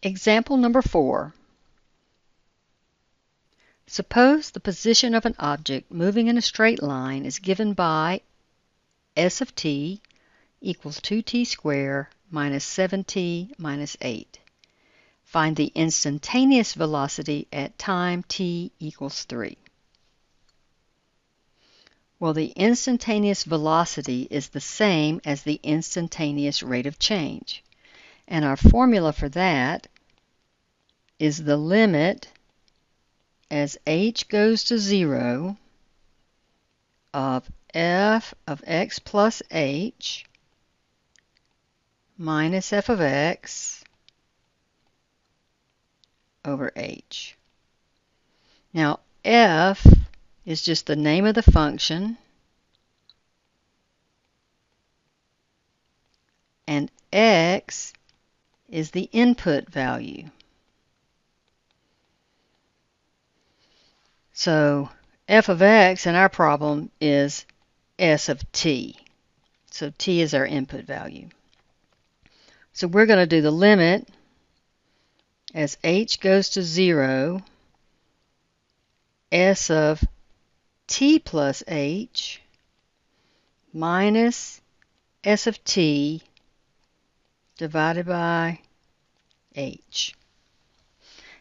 Example number 4. Suppose the position of an object moving in a straight line is given by s of t equals 2t squared minus 7t minus 8. Find the instantaneous velocity at time t equals 3. Well, the instantaneous velocity is the same as the instantaneous rate of change. And our formula for that is the limit as h goes to 0 of f of x plus h minus f of x over h. Now, f is just the name of the function, and x is the input value. So f of x in our problem is s of t. So t is our input value. So we're going to do the limit as h goes to 0, s of t plus h minus s of t divided by h.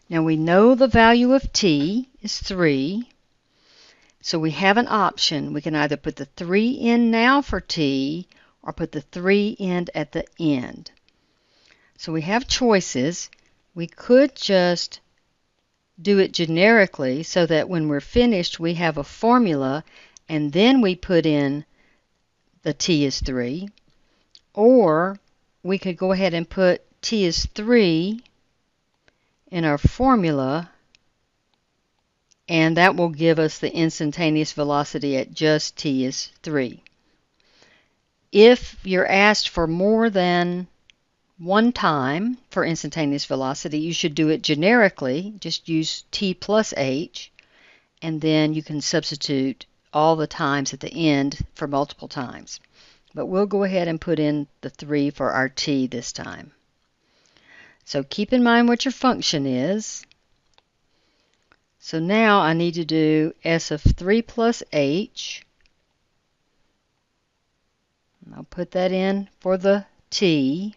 Now we know the value of t is 3, so we have an option. We can either put the 3 in now for t or put the 3 in at the end. So we have choices. We could just do it generically so that when we're finished we have a formula and then we put in the t is 3, or we could go ahead and put t is 3 in our formula, and that will give us the instantaneous velocity at just t is 3. If you're asked for more than one time for instantaneous velocity, you should do it generically. Just use t plus h, and then you can substitute all the times at the end for multiple times. But we'll go ahead and put in the 3 for our t this time. So keep in mind what your function is. So now I need to do s of 3 plus h. I'll put that in for the t.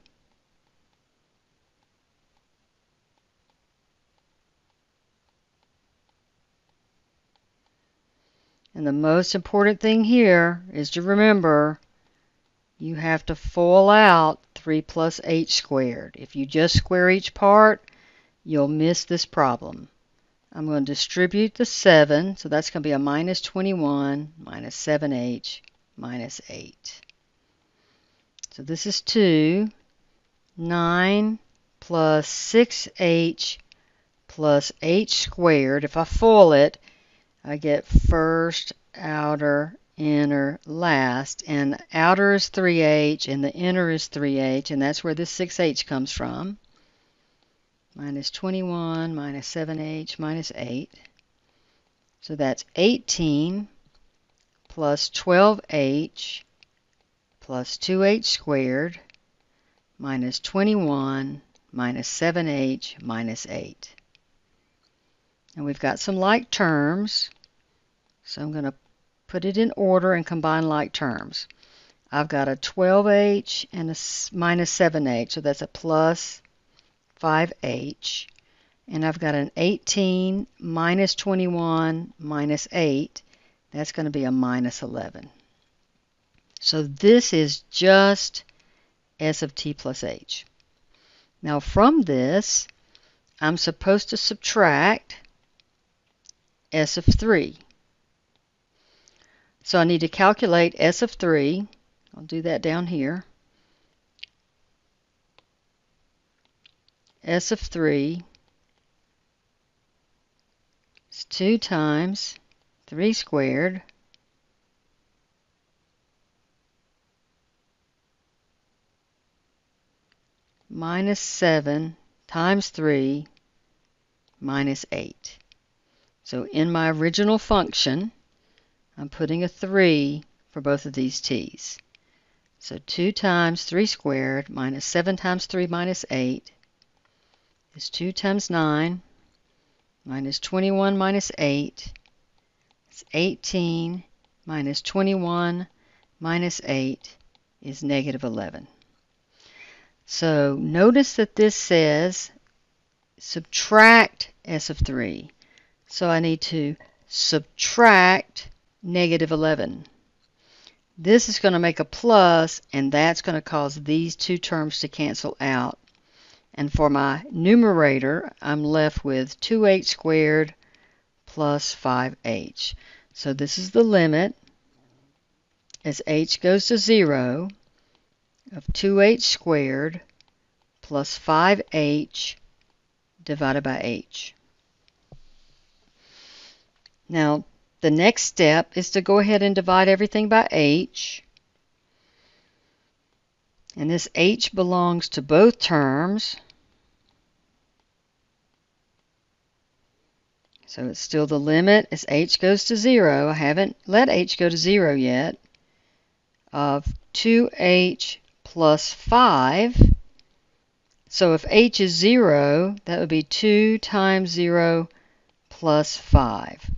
And the most important thing here is to remember you have to FOIL out 3 plus h squared. If you just square each part, you'll miss this problem. I'm going to distribute the 7, so that's going to be a minus 21 minus 7h minus 8. So this is 2. 9 plus 6h plus h squared. If I FOIL it, I get first, outer, inner, last, and outer is 3h and the inner is 3h, and that's where this 6h comes from. Minus 21 minus 7h minus 8. So that's 18 plus 12h plus 2h squared minus 21 minus 7h minus 8. And we've got some like terms, so I'm going to put it in order and combine like terms. I've got a 12h and a minus 7h, so that's a plus 5h. And I've got an 18 minus 21 minus 8. That's going to be a minus 11. So this is just s of t plus h. Now from this, I'm supposed to subtract s of 3. So I need to calculate s of 3. I'll do that down here. S of 3 is 2 times 3 squared minus 7 times 3 minus 8. So in my original function, I'm putting a 3 for both of these t's. So 2 times 3 squared minus 7 times 3 minus 8 is 2 times 9 minus 21 minus 8. It's 18 minus 21 minus 8 is negative 11. So notice that this says subtract s of 3. So I need to subtract negative 11. This is going to make a plus, and that's going to cause these two terms to cancel out. And for my numerator, I'm left with 2h squared plus 5h. So this is the limit as h goes to 0 of 2h squared plus 5h divided by h. Now, the next step is to go ahead and divide everything by h. And this h belongs to both terms. So it's still the limit as h goes to 0. I haven't let h go to 0 yet. Of 2h plus 5. So if h is 0, that would be 2 times 0 plus 5.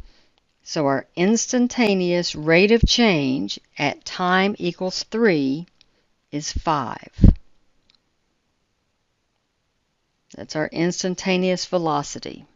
So our instantaneous rate of change at time equals 3 is 5. That's our instantaneous velocity.